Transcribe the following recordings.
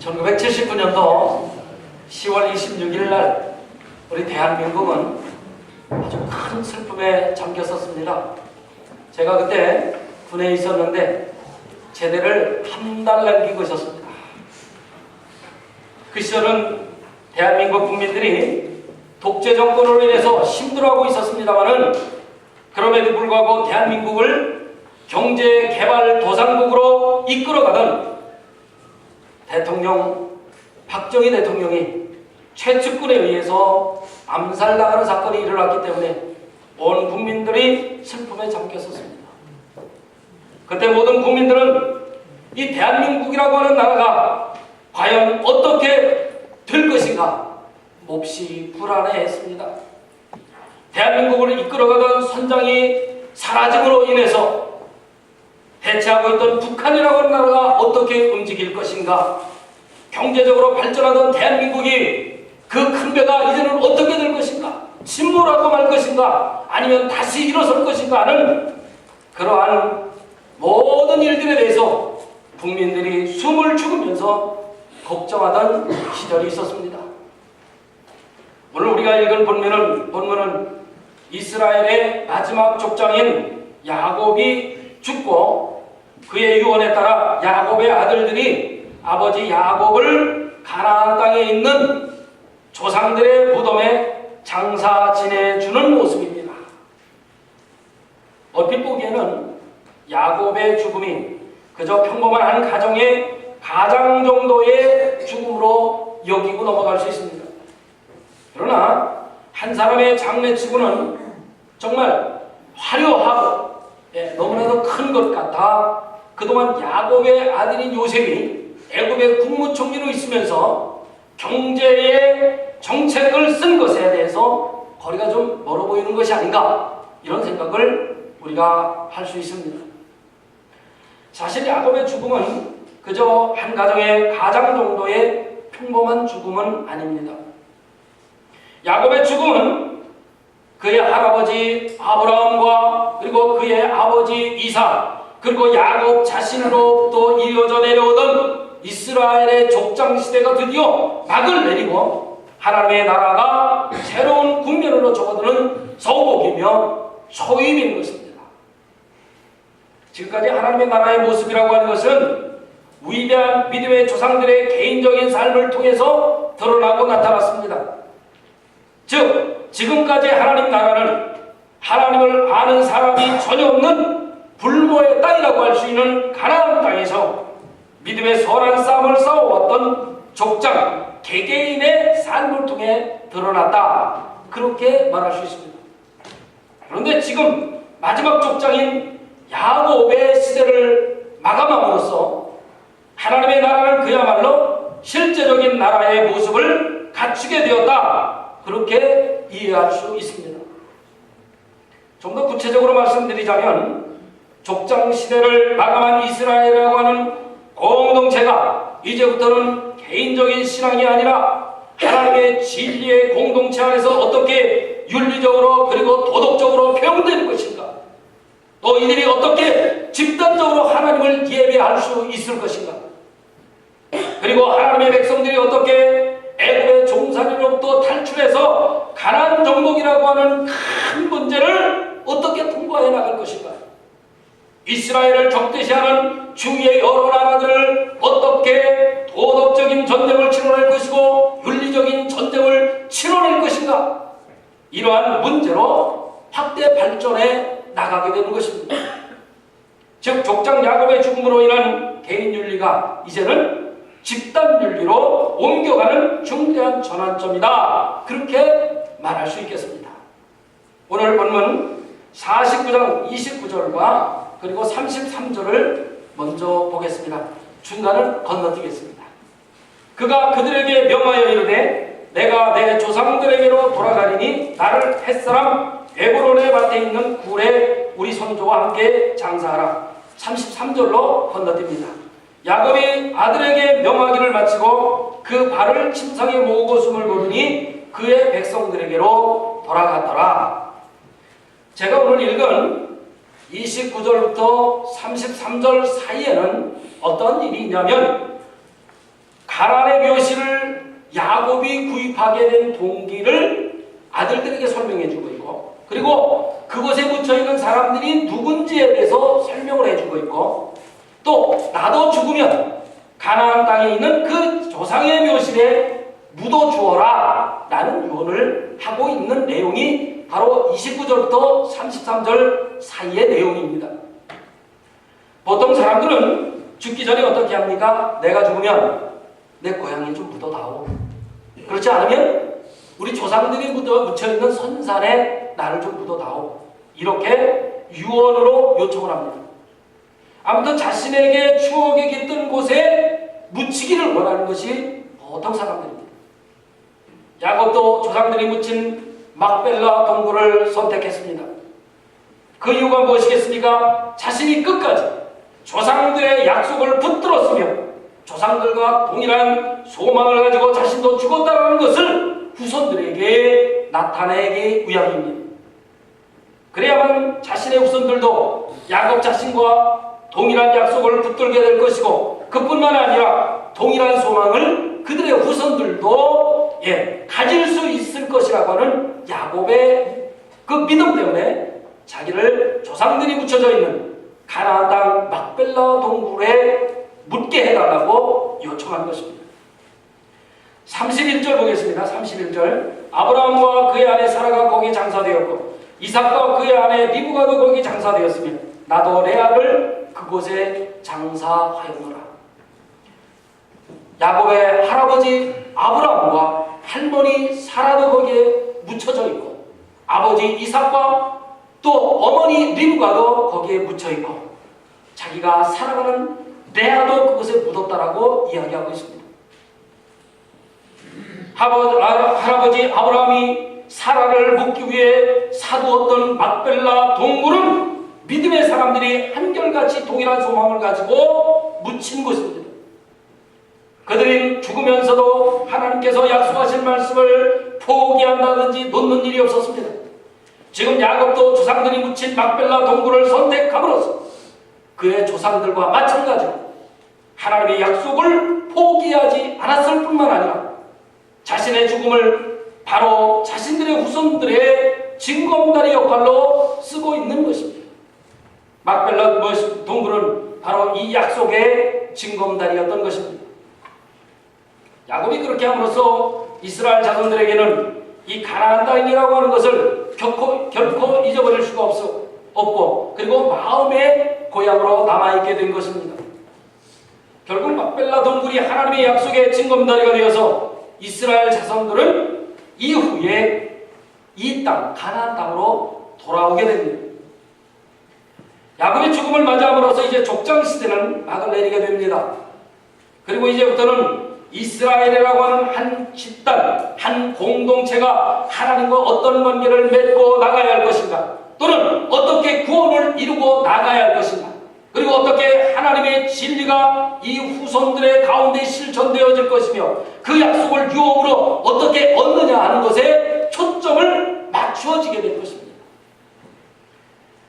1979년도 10월 26일 날 우리 대한민국은 아주 큰 슬픔에 잠겼었습니다. 제가 그때 군에 있었는데 제대를 한 달 남기고 있었습니다. 그 시절은 대한민국 국민들이 독재 정권으로 인해서 힘들어하고 있었습니다만은 그럼에도 불구하고 대한민국을 경제개발도상국으로 이끌어가던 대통령 박정희 대통령이 최측근에 의해서 암살당하는 사건이 일어났기 때문에 온 국민들이 슬픔에 잠겼었습니다. 그때 모든 국민들은 이 대한민국이라고 하는 나라가 과연 어떻게 될 것인가 몹시 불안해했습니다. 대한민국을 이끌어가던 선장이 사라짐으로 인해서 대체하고 있던 북한이라고 하는 나라가 어떻게 움직일 것인가, 경제적으로 발전하던 대한민국이 그 큰 배가 이제는 어떻게 될 것인가, 침몰하고 말 것인가, 아니면 다시 일어설 것인가 하는 그러한 모든 일들에 대해서 국민들이 숨을 죽으면서 걱정하던 시절이 있었습니다. 오늘 우리가 읽은 본문은 이스라엘의 마지막 족장인 야곱이 죽고 그의 유언에 따라 야곱의 아들들이 아버지 야곱을 가나안 땅에 있는 조상들의 무덤에 장사 지내주는 모습입니다. 얼핏 보기에는 야곱의 죽음이 그저 평범한 한 가정의 가장 정도의 죽음으로 여기고 넘어갈 수 있습니다. 그러나 한 사람의 장례치고는 정말 화려하고 너무나도 큰 것 같아 그동안 야곱의 아들인 요셉이 애굽의 국무총리로 있으면서 경제의 정책을 쓴 것에 대해서 거리가 좀 멀어 보이는 것이 아닌가, 이런 생각을 우리가 할 수 있습니다. 사실 야곱의 죽음은 그저 한 가정의 가장 정도의 평범한 죽음은 아닙니다. 야곱의 죽음은 그의 할아버지 아브라함과 그리고 그의 아버지 이삭, 그리고 야곱 자신으로부터 이어져 내려오던 이스라엘의 족장시대가 드디어 막을 내리고 하나님의 나라가 새로운 국면으로 접어드는 서복이며 초입인 것입니다. 지금까지 하나님의 나라의 모습이라고 하는 것은 위대한 믿음의 조상들의 개인적인 삶을 통해서 드러나고 나타났습니다. 즉, 지금까지 하나님 나라는 하나님을 아는 사람이 전혀 없는 불모의 땅이라고 할 수 있는 가나안 땅에서 믿음의 선한 싸움을 싸워왔던 족장, 개개인의 삶을 통해 드러났다, 그렇게 말할 수 있습니다. 그런데 지금 마지막 족장인 야곱의 시대를 마감함으로써 하나님의 나라는 그야말로 실제적인 나라의 모습을 갖추게 되었다, 그렇게 이해할 수 있습니다. 좀 더 구체적으로 말씀드리자면 족장시대를 마감한 이스라엘이라고 하는 공동체가 이제부터는 개인적인 신앙이 아니라 하나님의 진리의 공동체 안에서 어떻게 윤리적으로 그리고 도덕적으로 표현되는 것인가, 또 이들이 어떻게 집단적으로 하나님을 예배할 수 있을 것인가, 그리고 하나님의 백성들이 어떻게 애굽의 종살이로부터 탈출해서 가나안 정복이라고 하는 큰 문제를 어떻게 통과해 나갈 것인가, 이스라엘을 적대시하는 주위의 여러 나라들을 어떻게 도덕적인 전쟁을 치러낼 것이고 윤리적인 전쟁을 치러낼 것인가, 이러한 문제로 확대 발전해 나가게 되는 것입니다. 즉, 족장 야곱의 죽음으로 인한 개인 윤리가 이제는 집단 윤리로 옮겨가는 중대한 전환점이다, 그렇게 말할 수 있겠습니다. 오늘 본문 49장 29절과 그리고 33절을 먼저 보겠습니다. 중간을 건너뛰겠습니다. 그가 그들에게 명하여 이르되 내가 내 조상들에게로 돌아가리니 나를 햇사람 에브론의 밭에 있는 굴에 우리 선조와 함께 장사하라. 33절로 건너뜁니다. 야곱이 아들에게 명하기를 마치고 그 발을 침상에 모으고 숨을 거두니 그의 백성들에게로 돌아갔더라. 제가 오늘 읽은 29절부터 33절 사이에는 어떤 일이 있냐면 가나안의 묘실을 야곱이 구입하게 된 동기를 아들들에게 설명해 주고 있고, 그리고 그곳에 묻혀있는 사람들이 누군지에 대해서 설명을 해주고 있고, 또 나도 죽으면 가나안 땅에 있는 그 조상의 묘실에 묻어주어라 라는 유언을 하고 있는 내용이 바로 29절부터 33절 사이의 내용입니다. 보통 사람들은 죽기 전에 어떻게 합니까? 내가 죽으면 내 고향에 좀 묻어다오. 그렇지 않으면 우리 조상들이 묻혀있는 선산에 나를 좀 묻어다오. 이렇게 유언으로 요청을 합니다. 아무튼 자신에게 추억이 깃든 곳에 묻히기를 원하는 것이 보통 사람들입니다. 야곱도 조상들이 묻힌 막벨라 동굴을 선택했습니다. 그 이유가 무엇이겠습니까? 자신이 끝까지 조상들의 약속을 붙들었으며 조상들과 동일한 소망을 가지고 자신도 죽었다는 것을 후손들에게 나타내기 위함입니다. 그래야만 자신의 후손들도 야곱 자신과 동일한 약속을 붙들게 될 것이고, 그뿐만 아니라 동일한 소망을 그들의 후손들도 가질 수 있을 것이라고 하는 야곱의 그 믿음 때문에 자기를 조상들이 묻혀져 있는 가나안 땅 막벨라 동굴에 묻게 해달라고 요청한 것입니다. 31절 보겠습니다. 31절. 아브라함과 그의 아내 사라가 거기 장사되었고 이삭과 그의 아내 리브가도 거기 장사되었으며 나도 레아를 그곳에 장사하였노라. 야곱의 할아버지 아브라함과 할머니 사라도 거기에 묻혀져 있고, 아버지 이삭과 또 어머니 리브가도 거기에 묻혀 있고, 자기가 사랑하는 레아도 그곳에 묻었다라고 이야기하고 있습니다. 할아버지 아브라함이 사라를 묻기 위해 사두었던 막벨라 동굴은 믿음의 사람들이 한결같이 동일한 소망을 가지고 묻힌 곳입니다. 그들은 죽으면서도 하나님께서 약속하신 말씀을 포기한다든지 놓는 일이 없었습니다. 지금 야곱도 조상들이 묻힌 막벨라 동굴을 선택함으로써 그의 조상들과 마찬가지로 하나님의 약속을 포기하지 않았을 뿐만 아니라 자신의 죽음을 바로 자신들의 후손들의 징검다리 역할로 쓰고 있는 것입니다. 막벨라 동굴은 바로 이 약속의 징검다리였던 것입니다. 야곱이 그렇게 함으로써 이스라엘 자손들에게는 이 가나안 땅이라고 하는 것을 결코 잊어버릴 수가 없고, 그리고 마음의 고향으로 남아있게 된 것입니다. 결국 막벨라 동굴이 하나님의 약속의 징검다리가 되어서 이스라엘 자손들은 이후에 이 땅, 가나안 땅으로 돌아오게 됩니다. 야곱의 죽음을 맞이함으로써 이제 족장 시대는 막을 내리게 됩니다. 그리고 이제부터는 이스라엘이라고 하는 한 집단, 한 공동체가 하나님과 어떤 관계를 맺고 나가야 할 것인가, 또는 어떻게 구원을 이루고 나가야 할 것인가, 그리고 어떻게 하나님의 진리가 이 후손들의 가운데 실천되어질 것이며 그 약속을 유업으로 어떻게 얻느냐 하는 것에 초점을 맞추어지게 될 것입니다.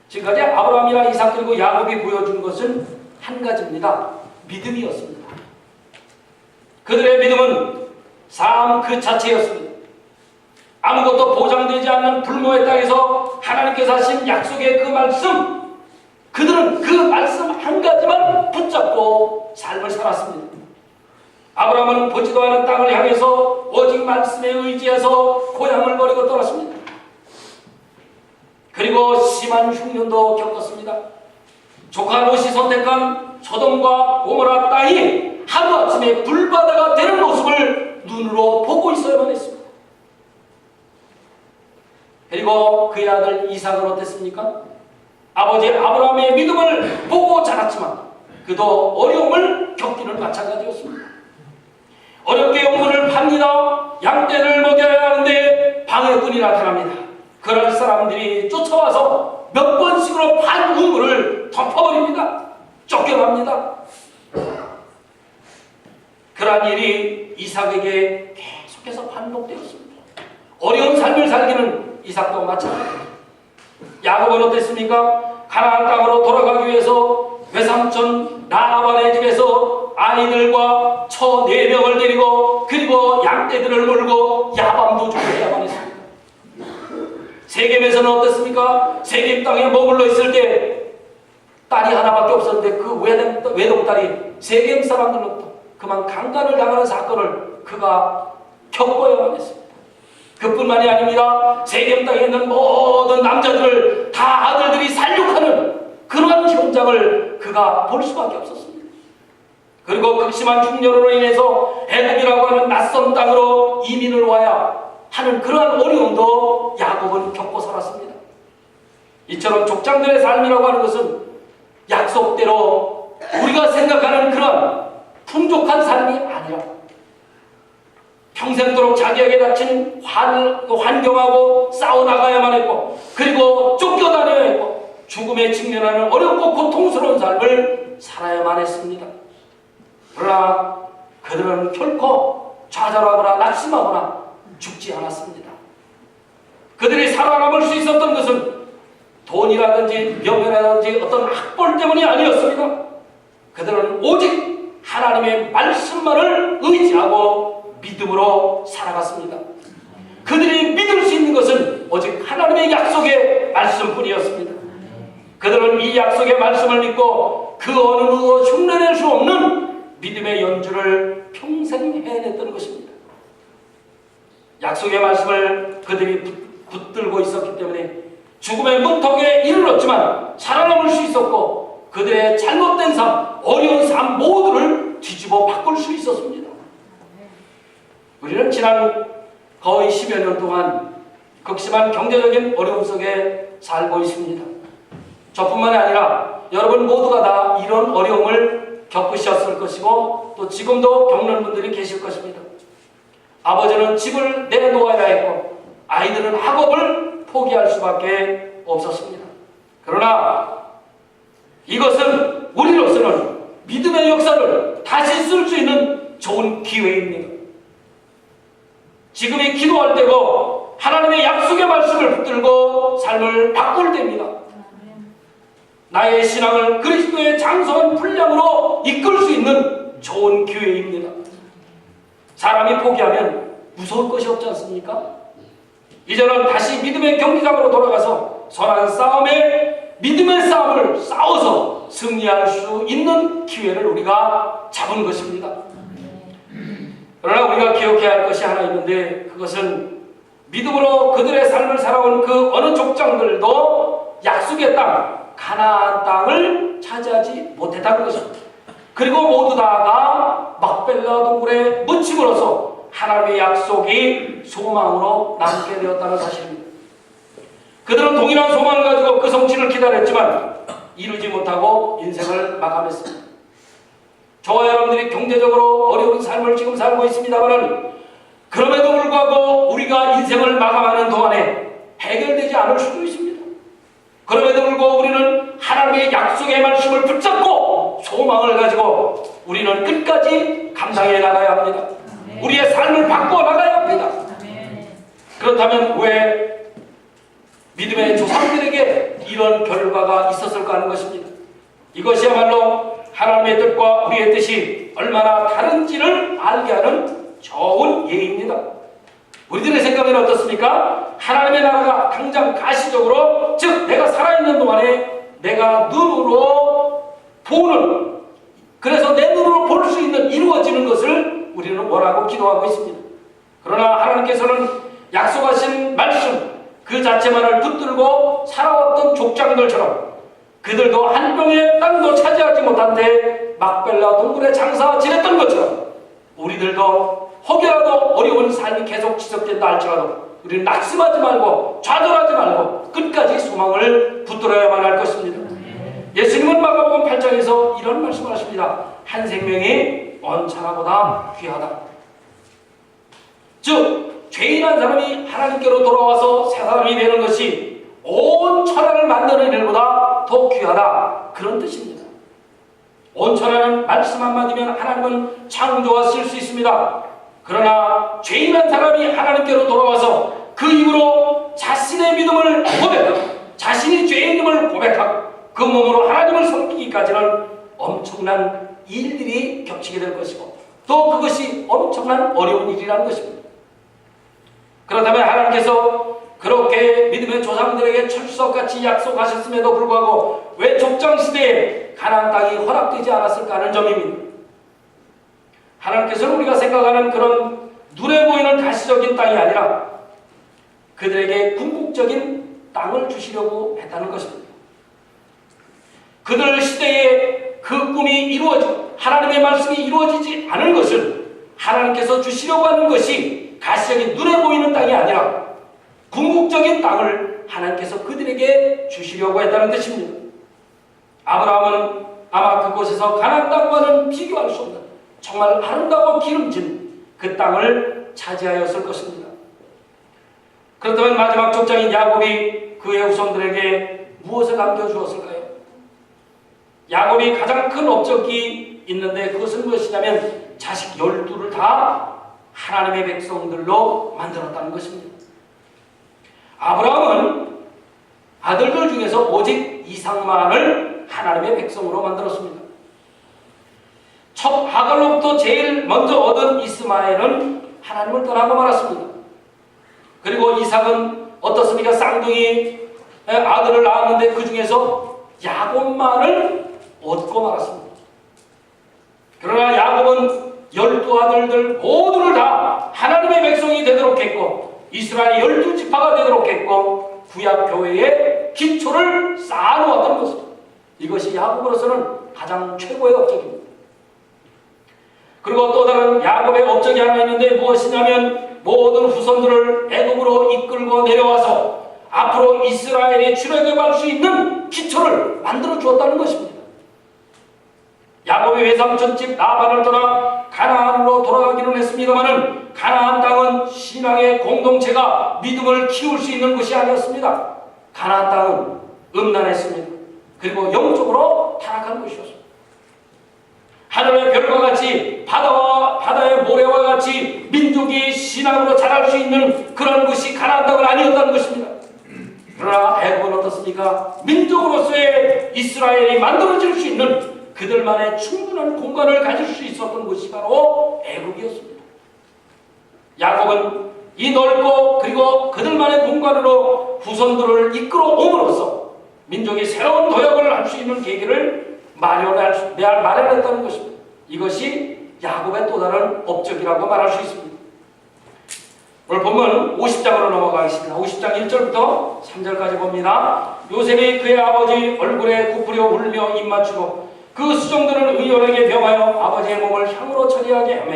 지금까지 아브라함이나 이삭 그리고 야곱이 보여준 것은 한 가지입니다. 믿음이었습니다. 그들의 믿음은 삶 그 자체였습니다. 아무것도 보장되지 않는 불모의 땅에서 하나님께서 하신 약속의 그 말씀, 그들은 그 말씀 한 가지만 붙잡고 삶을 살았습니다. 아브라함은 보지도 않은 땅을 향해서 오직 말씀에 의지해서 고향을 버리고 떠났습니다. 그리고 심한 흉년도 겪었습니다. 조카 롯이 선택한 소돔과 고모라 땅이 하루아침에 불바다가 되는 모습을 눈으로 보고 있어야만 했습니다. 그리고 그의 아들 이삭은 어땠습니까? 아버지 아브라함의 믿음을 보고 자랐지만 그도 어려움을 겪기는 마찬가지였습니다. 어렵게 우물을 팝니다. 양떼를 먹여야 하는데 방해꾼이 나타납니다. 그럴 사람들이 쫓아와서 몇 번씩으로 반 우물을 덮어버립니다. 쫓겨납니다. 그러한 일이 이삭에게 계속해서 반복되었습니다. 어려운 삶을 살기는 이삭도 마찬가지입니다. 야곱은 어땠습니까? 가나안 땅으로 돌아가기 위해서 외삼촌 라반의 집에서 아이들과 소 4명을 데리고 그리고 양떼들을 몰고 야밤도주를 해야만 했습니다. 세겜에서는 어떻습니까? 세겜 땅에 머물러 있을 때 딸이 하나밖에 없었는데 그 외동딸이 세겜 사람들로부터 그만 강간을 당하는 사건을 그가 겪어야만 했습니다. 그뿐만이 아닙니다. 세겜 땅에 있는 모든 남자들을 다 아들들이 살육하는 그러한 현장을 그가 볼 수밖에 없었습니다. 그리고 극심한 중년으로 인해서 애굽이라고 하는 낯선 땅으로 이민을 와야 하는 그러한 어려움도 야곱은 겪고 살았습니다. 이처럼 족장들의 삶이라고 하는 것은 약속대로 우리가 생각하는 그런 풍족한 삶이 아니라 평생도록 자기에게 닥친 환경하고 싸워나가야만 했고 그리고 쫓겨다녀야 했고 죽음에 직면하는 어렵고 고통스러운 삶을 살아야만 했습니다. 그러나 그들은 결코 좌절하거나 낙심하거나 죽지 않았습니다. 그들이 살아남을 수 있었던 것은 돈이라든지 명예라든지 어떤 학벌 때문이 아니었습니다. 그들은 오직 하나님의 말씀만을 의지하고 믿음으로 살아갔습니다. 그들이 믿을 수 있는 것은 오직 하나님의 약속의 말씀뿐이었습니다. 그들은 이 약속의 말씀을 믿고 그 어느 누구도 흉내낼 수 없는 믿음의 연주를 평생 해냈던 것입니다. 약속의 말씀을 그들이 붙들고 있었기 때문에 죽음의 문턱에 이르렀지만 살아남을 수 있었고 그들의 잘못된 삶, 어려운 삶 모두를 뒤집어 바꿀 수 있었습니다. 우리는 지난 거의 10여 년 동안 극심한 경제적인 어려움 속에 살고 있습니다. 저뿐만이 아니라 여러분 모두가 다 이런 어려움을 겪으셨을 것이고 또 지금도 겪는 분들이 계실 것입니다. 아버지는 집을 내놓아야 했고 아이들은 학업을 포기할 수밖에 없었습니다. 그러나 이것은 우리로서는 믿음의 역사를 다시 쓸 수 있는 좋은 기회입니다. 지금이 기도할 때고 하나님의 약속의 말씀을 붙들고 삶을 바꿀 때입니다. 나의 신앙을 그리스도의 장성한 분량으로 이끌 수 있는 좋은 기회입니다. 사람이 포기하면 무서울 것이 없지 않습니까? 이제는 다시 믿음의 경기장으로 돌아가서 선한 싸움에 믿음의 싸움을 싸워서 승리할 수 있는 기회를 우리가 잡은 것입니다. 그러나 우리가 기억해야 할 것이 하나 있는데 그것은 믿음으로 그들의 삶을 살아온 그 어느 족장들도 약속의 땅, 가나안 땅을 차지하지 못했다는 것입니다. 그리고 모두 다가 막벨라 동굴에 묻힘으로써 하나님의 약속이 소망으로 남게 되었다는 사실입니다. 그들은 동일한 소망을 가지고 그 성취를 기다렸지만 이루지 못하고 인생을 마감했습니다. 저와 여러분들이 경제적으로 어려운 삶을 지금 살고 있습니다만 그럼에도 불구하고 우리가 인생을 마감하는 동안에 해결되지 않을 수도 있습니다. 그럼에도 불구하고 우리는 하나님의 약속의 말씀을 붙잡고 소망을 가지고 우리는 끝까지 감당해 나가야 합니다. 우리의 삶을 바꿔 나가야 합니다. 그렇다면 왜 믿음의 조상들에게 이런 결과가 있었을까 하는 것입니다. 이것이야말로 하나님의 뜻과 우리의 뜻이 얼마나 다른지를 알게 하는 좋은 예입니다. 우리들의 생각에는 어떻습니까? 하나님의 나라가 당장 가시적으로 즉 내가 살아있는 동안에 내가 눈으로 보는 그래서 내 눈으로 볼 수 있는 이루어지는 것을 우리는 원하고 기도하고 있습니다. 그러나 하나님께서는 약속하신 말씀 그 자체만을 붙들고 살아왔던 족장들처럼 그들도 한 병의 땅도 차지하지 못한 데 막벨라 동굴에 장사 지냈던 것처럼 우리들도 혹여라도 어려운 삶이 계속 지속된다 할지라도 우리는 낙심하지 말고 좌절하지 말고 끝까지 소망을 붙들어야만 할 것입니다. 예수님은 마가복음 8장에서 이런 말씀을 하십니다. 한 생명이 온 천하보다 귀하다. 즉 죄인한 사람이 하나님께로 돌아와서 새 사람이 되는 것이 온 천하를 만드는 일보다 더 귀하다. 그런 뜻입니다. 온 천하는 말씀 한마디면 하나님은 창조하실 수 있습니다. 그러나 죄인한 사람이 하나님께로 돌아와서 그 이후로 자신의 믿음을 고백하고 자신이 죄인임을 고백하고 그 몸으로 하나님을 섬기기까지는 엄청난 일들이 겹치게 될 것이고 또 그것이 엄청난 어려운 일이라는 것입니다. 그렇다면 하나님께서 그렇게 믿음의 조상들에게 철석같이 약속하셨음에도 불구하고 왜 족장시대에 가나안 땅이 허락되지 않았을까 하는 점입니다. 하나님께서는 우리가 생각하는 그런 눈에 보이는 가시적인 땅이 아니라 그들에게 궁극적인 땅을 주시려고 했다는 것입니다. 그들 시대에 그 꿈이 이루어지고 하나님의 말씀이 이루어지지 않은 것은 하나님께서 주시려고 하는 것이 가시적인 눈에 보이는 땅이 아니라 궁극적인 땅을 하나님께서 그들에게 주시려고 했다는 뜻입니다. 아브라함은 아마 그곳에서 가나안 땅과는 비교할 수 없는 정말 아름다워 기름진 그 땅을 차지하였을 것입니다. 그렇다면 마지막 족장인 야곱이 그의 후손들에게 무엇을 남겨주었을까요? 야곱이 가장 큰 업적이 있는데 그것은 무엇이냐면 자식 12를 다 하나님의 백성들로 만들었다는 것입니다. 아브라함은 아들들 중에서 오직 이삭만을 하나님의 백성으로 만들었습니다. 첫 하갈로부터 제일 먼저 얻은 이스마엘은 하나님을 떠나고 말았습니다. 그리고 이삭은 어떻습니까? 쌍둥이 아들을 낳았는데 그 중에서 야곱만을 얻고 말았습니다. 그러나 야곱은 12아들들 모두를 다 하나님의 백성이 되도록 했고 이스라엘 12지파가 되도록 했고 구약교회의 기초를 쌓아놓았던 것입니다. 이것이 야곱으로서는 가장 최고의 업적입니다. 그리고 또 다른 야곱의 업적이 하나 있는데 무엇이냐면 모든 후손들을 애굽으로 이끌고 내려와서 앞으로 이스라엘이 출애굽할 수 있는 기초를 만들어 주었다는 것입니다. 야곱의 외삼촌집 라반을 떠나 가나안으로 돌아가기는 했습니다마는 가나안 땅은 신앙의 공동체가 믿음을 키울 수 있는 것이 아니었습니다. 가나안 땅은 음란했습니다. 그리고 영적으로 타락한 것이었습니다. 하늘의 별과 같이 바다의 모래와 같이 민족이 신앙으로 자랄 수 있는 그런 것이 가나안 땅은 아니었다는 것입니다. 그러나 애굽은 어떻습니까? 민족으로서의 이스라엘이 만들어질 수 있는 그들만의 충분한 공간을 가질 수 있었던 것이 바로 애굽이었습니다. 야곱은 이 넓고 그리고 그들만의 공간으로 후손들을 이끌어 옴으로써 민족이 새로운 도약을 할 수 있는 계기를 마련했다는 것입니다. 이것이 야곱의 또 다른 업적이라고 말할 수 있습니다. 오늘 본문 50장으로 넘어가겠습니다. 50장 1절부터 3절까지 봅니다. 요셉이 그의 아버지 얼굴에 굽으려 울며 입 맞추고 그 수종들은 의원에게 병하여 아버지의 몸을 향으로 처리하게 하며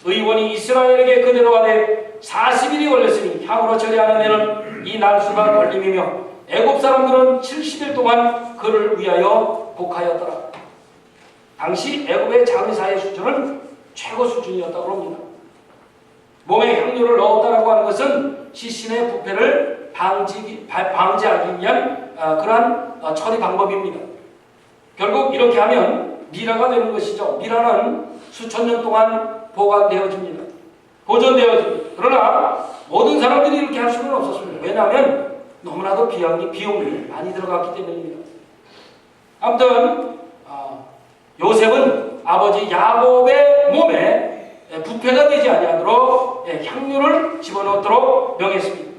의원이 이스라엘에게 그대로 하되 40일이 걸렸으니 향으로 처리하는 데는 이 날수가 걸림이며 애굽 사람들은 70일 동안 그를 위하여 복하였더라. 당시 애굽의 장의사의 수준은 최고 수준이었다고 합니다. 몸에 향료를 넣었다라고 하는 것은 시신의 부패를 방지하기 위한 그러한 처리 방법입니다. 결국 이렇게 하면 미라가 되는 것이죠. 미라는 수천 년 동안 보관되어집니다. 보존되어집니다. 그러나 모든 사람들이 이렇게 할 수는 없었습니다. 왜냐하면 너무나도 비용이 많이 들어갔기 때문입니다. 아무튼 요셉은 아버지 야곱의 몸에 부패가 되지 아니하도록 향료를 집어넣도록 명했습니다.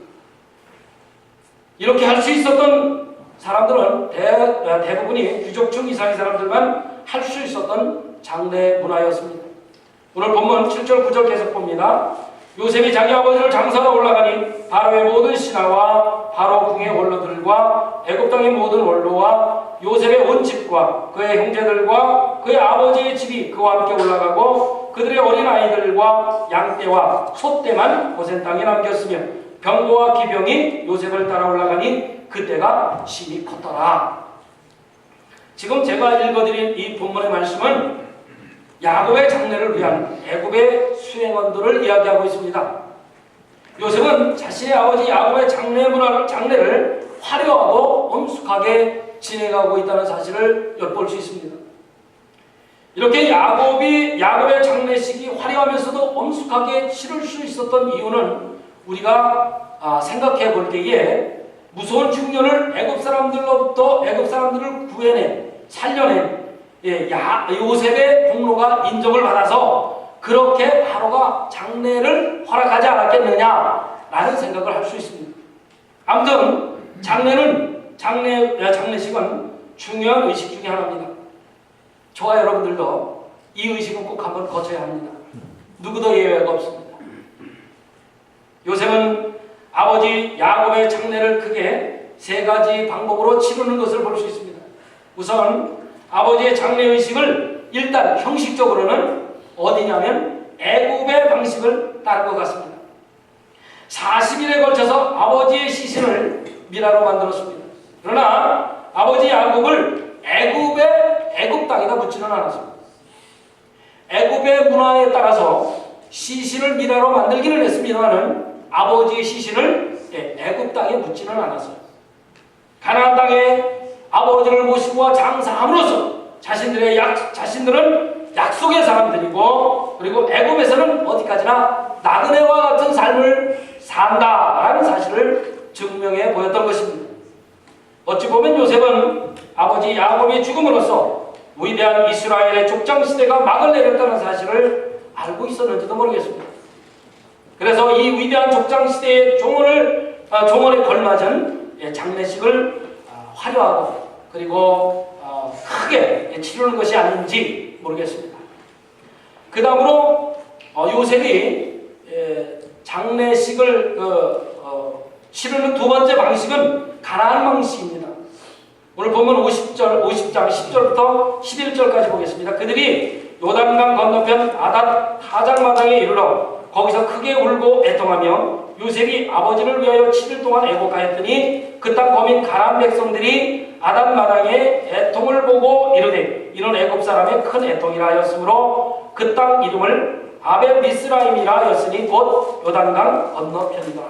이렇게 할 수 있었던 사람들은 대부분이 귀족층 이상의 사람들만 할 수 있었던 장례 문화였습니다. 오늘 본문 7절 9절 계속 봅니다. 요셉이 자기 아버지를 장사하러 올라가니 바로의 모든 신하와 바로 궁의 원로들과 애굽 땅의 모든 원로와 요셉의 온 집과 그의 형제들과 그의 아버지의 집이 그와 함께 올라가고 그들의 어린 아이들과 양떼와 소떼만 고센 땅에 남겼으며 병거와 기병이 요셉을 따라 올라가니 그때가 심히 컸더라. 지금 제가 읽어드린 이 본문의 말씀은 야곱의 장례를 위한 애굽의 수행원들을 이야기하고 있습니다. 요셉은 자신의 아버지 야곱의 장례를 화려하고 엄숙하게 진행하고 있다는 사실을 엿볼 수 있습니다. 이렇게 야곱의 장례식이 화려하면서도 엄숙하게 치를 수 있었던 이유는 우리가 생각해 볼 때에 무서운 흉년을 애굽 사람들을 구해낸 살려낸 요셉의 공로가 인정을 받아서 그렇게 바로가 장례를 허락하지 않았겠느냐라는 생각을 할 수 있습니다. 아무튼 장례식은 중요한 의식 중에 하나입니다. 저와 여러분들도 이 의식은 꼭 한번 거쳐야 합니다. 누구도 예외가 없습니다. 요셉은 아버지 야곱의 장례를 크게 세 가지 방법으로 치르는 것을 볼 수 있습니다. 우선 아버지의 장례 의식을 일단 형식적으로는 어디냐면 애굽의 방식을 따른 것 같습니다. 40일에 걸쳐서 아버지의 시신을 미라로 만들었습니다. 그러나 아버지 야곱을 애굽 땅에다 묻지는 않았습니다. 애굽의 문화에 따라서 시신을 미라로 만들기는 했습니다만 아버지의 시신을 애굽 땅에 묻지는 않았어요. 가나안 땅에 아버지를 모시고 장사함으로써 자신들은 약속의 사람들이고 그리고 애굽에서는 어디까지나 나그네와 같은 삶을 산다라는 사실을 증명해 보였던 것입니다. 어찌 보면 요셉은 아버지 야곱의 죽음으로써 위대한 이스라엘의 족장 시대가 막을 내렸다는 사실을 알고 있었는지도 모르겠습니다. 그래서 이 위대한 족장 시대의 종언에 걸맞은 장례식을 화려하고 그리고 크게 치르는 것이 아닌지 모르겠습니다. 그 다음으로 요셉이 장례식을 치르는 두 번째 방식은 가나안 방식입니다. 오늘 보면 50장 10절부터 11절까지 보겠습니다. 그들이 요단강 건너편 아닷 타작마당에 이르러 거기서 크게 울고 애통하며 요셉이 아버지를 위하여 7일 동안 애곡하였더니 그 땅 거민 가나안 백성들이 아닷 마당에 애통을 보고 이르되 이는 애굽 사람의 큰 애통이라 하였으므로 그 땅 이름을 아벳 미스라임이라 하였으니 곧 요단강 건너편이다.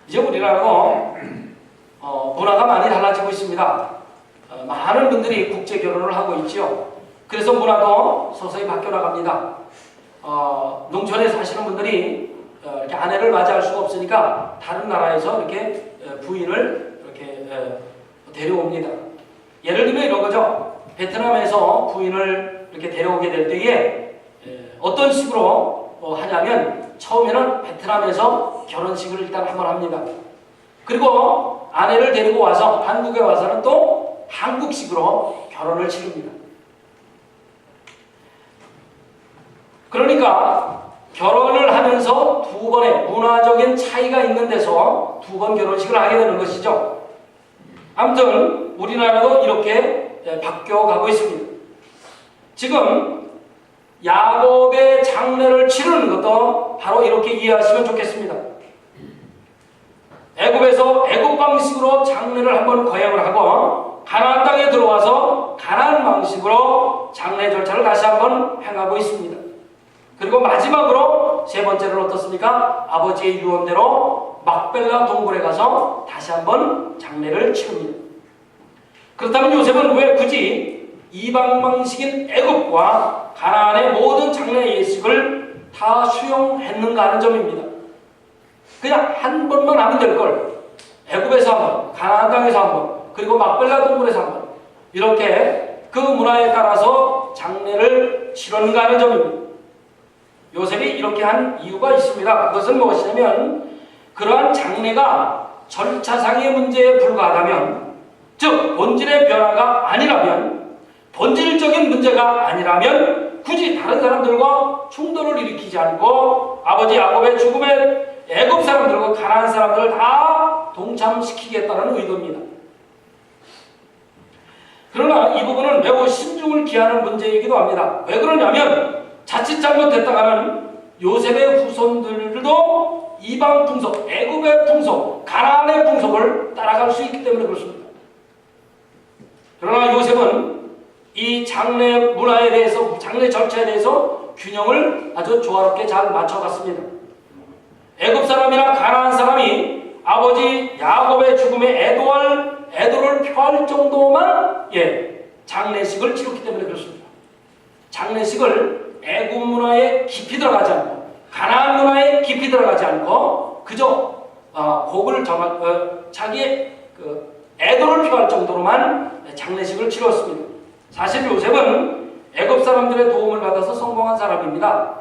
이제 우리나라도 문화가 많이 달라지고 있습니다. 많은 분들이 국제 결혼을 하고 있죠. 그래서 문화도 서서히 바뀌어 나갑니다. 농촌에 사시는 분들이 이렇게 아내를 맞이할 수가 없으니까 다른 나라에서 이렇게 부인을 이렇게 데려옵니다. 예를 들면 이런 거죠. 베트남에서 부인을 이렇게 데려오게 될 때에 어떤 식으로 하냐면 처음에는 베트남에서 결혼식을 일단 한번 합니다. 그리고 아내를 데리고 와서 한국에 와서는 또 한국식으로 결혼을 치릅니다. 그러니까 결혼을 하면서 두 번의 문화적인 차이가 있는 데서 두 번 결혼식을 하게 되는 것이죠. 아무튼 우리나라도 이렇게 바뀌어가고 있습니다. 지금 야곱의 장례를 치르는 것도 바로 이렇게 이해하시면 좋겠습니다. 애굽에서 애굽 방식으로 장례를 한번 거행을 하고 가나안 땅에 들어와서 가나안 방식으로 장례 절차를 다시 한번 행하고 있습니다. 그리고 마지막으로 세 번째는 어떻습니까? 아버지의 유언대로 막벨라 동굴에 가서 다시 한번 장례를 치릅니다. 그렇다면 요셉은 왜 굳이 이방 방식인 애굽과 가나안의 모든 장례 예식을 다 수용했는가 하는 점입니다. 그냥 한 번만 하면 될 걸 애굽에서 한 번, 가나안 땅에서 한 번, 그리고 막벨라 동굴에서 한 번 이렇게 그 문화에 따라서 장례를 치렀는가 하는 점입니다. 요셉이 이렇게 한 이유가 있습니다. 그것은 무엇이냐면 그러한 장례가 절차상의 문제에 불과하다면 즉 본질의 변화가 아니라면 본질적인 문제가 아니라면 굳이 다른 사람들과 충돌을 일으키지 않고 아버지 야곱의 죽음에 애굽 사람들과 가나안 사람들을 다 동참시키겠다는 의도입니다. 그러나 이 부분은 매우 신중을 기하는 문제이기도 합니다. 왜 그러냐면 자칫 잘못했다가는 요셉의 후손들도 이방 풍속, 애굽의 풍속, 가나안의 풍속을 따라갈 수 있기 때문에 그렇습니다. 그러나 요셉은 이 장례 문화에 대해서, 장례 절차에 대해서 균형을 아주 조화롭게 잘 맞춰갔습니다. 애굽 사람이나 가나안 사람이 아버지 야곱의 죽음에 애도를 표할 정도만 장례식을 치렀기 때문에 그렇습니다. 장례식을 애굽 문화에 깊이 들어가지 않고 가나안 문화에 깊이 들어가지 않고 그저 곡을 자기의 애도를 표할 정도로만 장례식을 치렀습니다. 사실 요셉은 애굽 사람들의 도움을 받아서 성공한 사람입니다.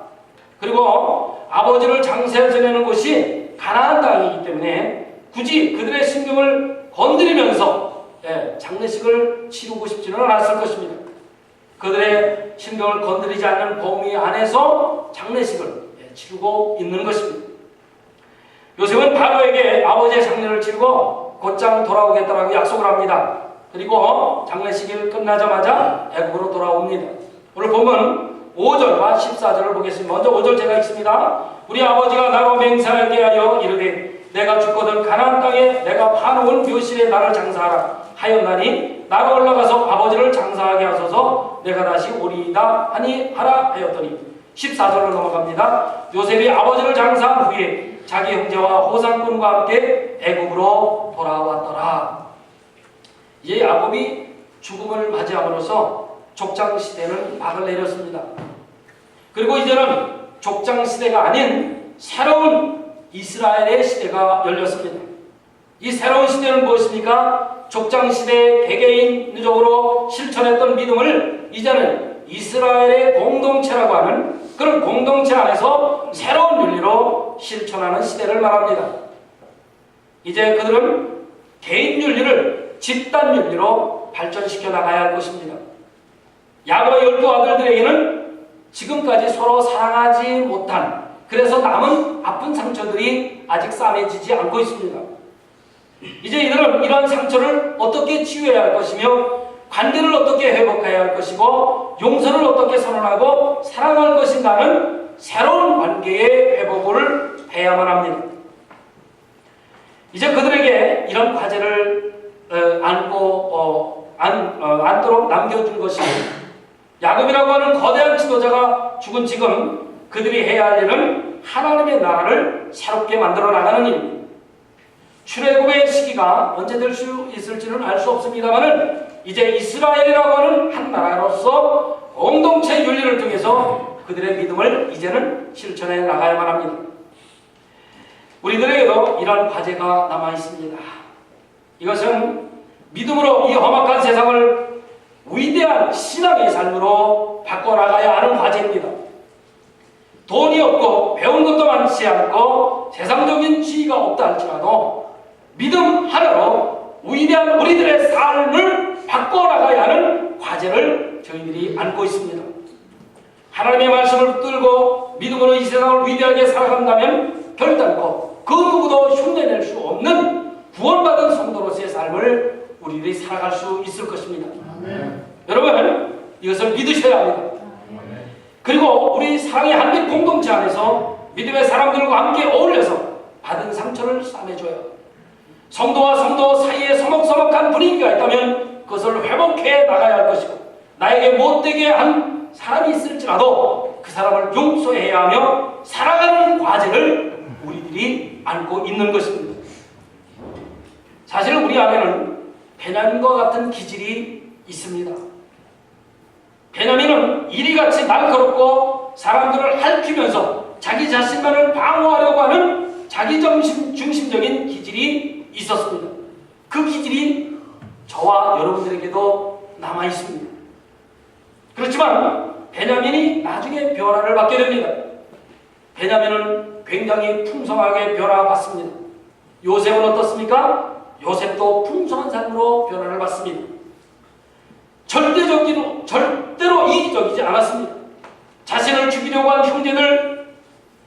그리고 아버지를 장사해 지내는 곳이 가나안 땅이기 때문에 굳이 그들의 신경을 건드리면서 장례식을 치르고 싶지는 않았을 것입니다. 그들의 신경을 건드리지 않는 범위 안에서 장례식을 치르고 있는 것입니다. 요셉은 바로에게 아버지의 장례를 치르고 곧장 돌아오겠다라고 약속을 합니다. 그리고 장례식이 끝나자마자 애굽으로 돌아옵니다. 오늘 보면 5절과 14절을 보겠습니다. 먼저 5절 제가 읽습니다. 우리 아버지가 나로 맹세하게 하여 이르되 내가 죽거든 가나안 땅에 내가 파놓은 묘실에 나를 장사하라 하였나니 나로 올라가서 아버지를 장사하게 하소서 내가 다시 오리이다 하니 하라 하였더니 14절로 넘어갑니다. 요셉이 아버지를 장사한 후에 자기 형제와 호상꾼과 함께 애굽으로 돌아왔더라. 이제 야곱이 죽음을 맞이함으로써 족장시대는 막을 내렸습니다. 그리고 이제는 족장시대가 아닌 새로운 이스라엘의 시대가 열렸습니다. 이 새로운 시대는 무엇입니까? 족장시대의 개개인적으로 실천했던 믿음을 이제는 이스라엘의 공동체라고 하는 그런 공동체 안에서 새로운 윤리로 실천하는 시대를 말합니다. 이제 그들은 개인 윤리를 집단 윤리로 발전시켜 나가야 할 것입니다. 야곱의 12아들들에게는 지금까지 서로 사랑하지 못한 그래서 남은 아픈 상처들이 아직 싸매지지 않고 있습니다. 이제 이들은 이러한 상처를 어떻게 치유해야 할 것이며 관계를 어떻게 회복해야 할 것이고 용서를 어떻게 선언하고 사랑할 것인가는 새로운 관계의 회복을 해야만 합니다. 이제 그들에게 이런 과제를 안도록 남겨준 것입니다. 야곱이라고 하는 거대한 지도자가 죽은 지금 그들이 해야 할 일은 하나님의 나라를 새롭게 만들어 나가는 일입니다. 출애굽의 시기가 언제 될 수 있을지는 알 수 없습니다만 이제 이스라엘이라고 하는 한 나라로서 공동체 윤리를 통해서 그들의 믿음을 이제는 실천해 나가야만 합니다. 우리들에게도 이러한 과제가 남아 있습니다. 이것은 믿음으로 이 험악한 세상을 위대한 신앙의 삶으로 바꿔나가야 하는 과제입니다. 돈이 없고 배운 것도 많지 않고 세상적인 지위가 없다 할지라도 믿음 하나로 위대한 우리들의 삶을 바꿔나가야 하는 과제를 저희들이 안고 있습니다. 하나님의 말씀을 붙들고 믿음으로 이 세상을 위대하게 살아간다면 결단코 그 누구도 흉내낼 수 없는 구원받은 성도로서의 삶을 우리들이 살아갈 수 있을 것입니다. 아멘. 여러분 이것을 믿으셔야 합니다. 아멘. 그리고 우리 사랑의 한빛 공동체 안에서 믿음의 사람들과 함께 어울려서 받은 상처를 싸매줘야 합니다. 성도와 성도 사이에 서먹서먹한 분위기가 있다면 그것을 회복해 나가야 할 것이고 나에게 못되게 한 사람이 있을지라도 그 사람을 용서해야 하며 살아가는 과제를 우리들이 안고 있는 것입니다. 사실 우리 안에는 베냐민과 같은 기질이 있습니다. 베냐민은 이리같이 날카롭고 사람들을 핥히면서 자기 자신만을 방어하려고 하는 자기중심적인 기질이 있었습니다. 그 기질이 저와 여러분들에게도 남아 있습니다. 그렇지만 베냐민이 나중에 변화를 받게 됩니다. 베냐민은 굉장히 풍성하게 변화받습니다. 요셉은 어떻습니까? 요셉도 풍성한 삶으로 변화를 받습니다. 절대로 이기적이지 않았습니다. 자신을 죽이려고 한 형제들,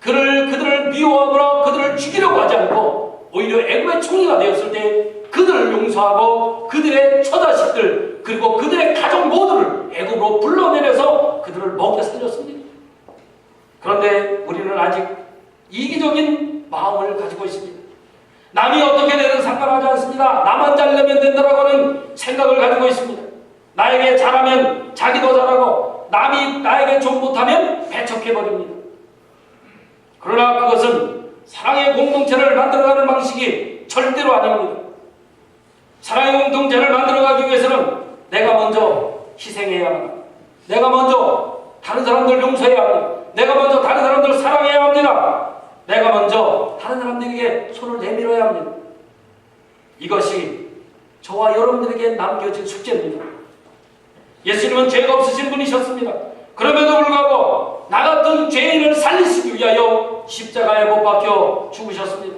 그들을 미워하거나 그들을 죽이려고 하지 않고 오히려 애굽의 총리가 되었을 때 그들을 용서하고 그들의 처자식들 그리고 그들의 가족 모두를 애굽으로 불러내려서 그들을 먹여 살렸습니다. 그런데 우리는 아직 이기적인 마음을 가지고 있습니다. 남이 어떻게 되든 상관하지 않습니다. 나만 잘되면 된다라고 하는 생각을 가지고 있습니다. 나에게 잘하면 자기도 잘하고 남이 나에게 좀 못하면 배척해버립니다. 그러나 그것은 사랑의 공동체를 만들어가는 방식이 절대로 아닙니다. 사랑의 공동체를 만들어가기 위해서는 내가 먼저 희생해야 합니다. 내가 먼저 다른 사람들 용서해야 합니다. 내가 먼저 다른 사람들 사랑해야 합니다. 내가 먼저 다른 사람들에게 손을 내밀어야 합니다. 이것이 저와 여러분들에게 남겨진 숙제입니다. 예수님은 죄가 없으신 분이셨습니다. 그럼에도 불구하고 나 같은 죄인을 살리시기 위하여 십자가에 못 박혀 죽으셨습니다.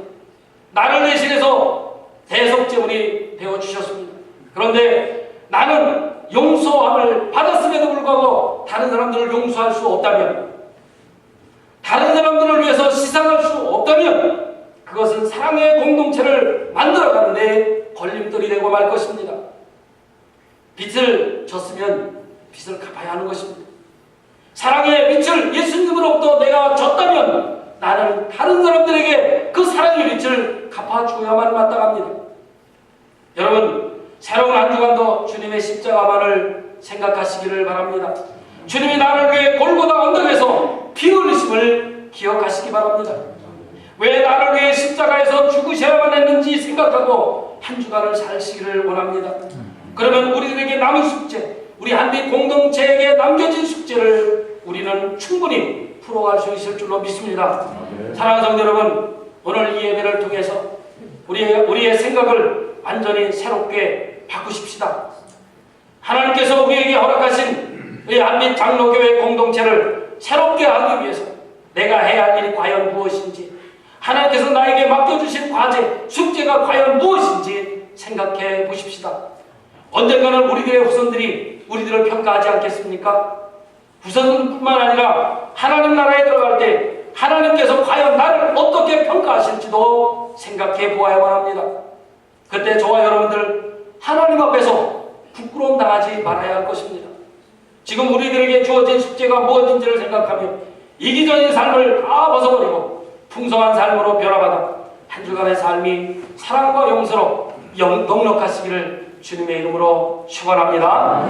나를 대신해서 대속제물이 되어주셨습니다. 그런데 나는 용서함을 받았음에도 불구하고 다른 사람들을 용서할 수 없다면, 다른 사람들을 위해서 희생할 수 없다면 그것은 사랑의 공동체를 만들어가는 데 걸림돌이 되고 말 것입니다. 빚을 졌으면 빚을 갚아야 하는 것입니다. 사랑의 빚을 예수님으로부터 내가 졌다면 나는 다른 사람들에게 그 사랑의 빚을 갚아줘야만 마땅합니다. 여러분, 새로운 한 주간도 주님의 십자가만을 생각하시기를 바랍니다. 주님이 나를 위해 골고다 언덕에서 피 흘리심을 기억하시기 바랍니다. 왜 나를 위해 십자가에서 죽으셔야만 했는지 생각하고 한 주간을 사시기를 원합니다. 그러면 우리들에게 남은 숙제, 우리 한빛 공동체에게 남겨진 숙제를 우리는 충분히 풀어갈 수 있을 줄로 믿습니다. 사랑하는 성도 여러분, 오늘 이 예배를 통해서 우리의 생각을 완전히 새롭게 바꾸십시다. 하나님께서 우리에게 허락하신 이 한빛 장로교회 공동체를 새롭게 하기 위해서 내가 해야 할 일이 과연 무엇인지, 하나님께서 나에게 맡겨주신 과제, 숙제가 과연 무엇인지 생각해 보십시다. 언젠가는 우리들의 후손들이 우리들을 평가하지 않겠습니까? 후손뿐만 아니라 하나님 나라에 들어갈 때 하나님께서 과연 나를 어떻게 평가하실지도 생각해 보아야만 합니다. 그때 저와 여러분들 하나님 앞에서 부끄러움 당하지 말아야 할 것입니다. 지금 우리들에게 주어진 숙제가 무엇인지를 생각하며 이기적인 삶을 다 벗어버리고 풍성한 삶으로 변화받아 한 주간의 삶이 사랑과 용서로 넉넉하시기를 주님의 이름으로 축원합니다.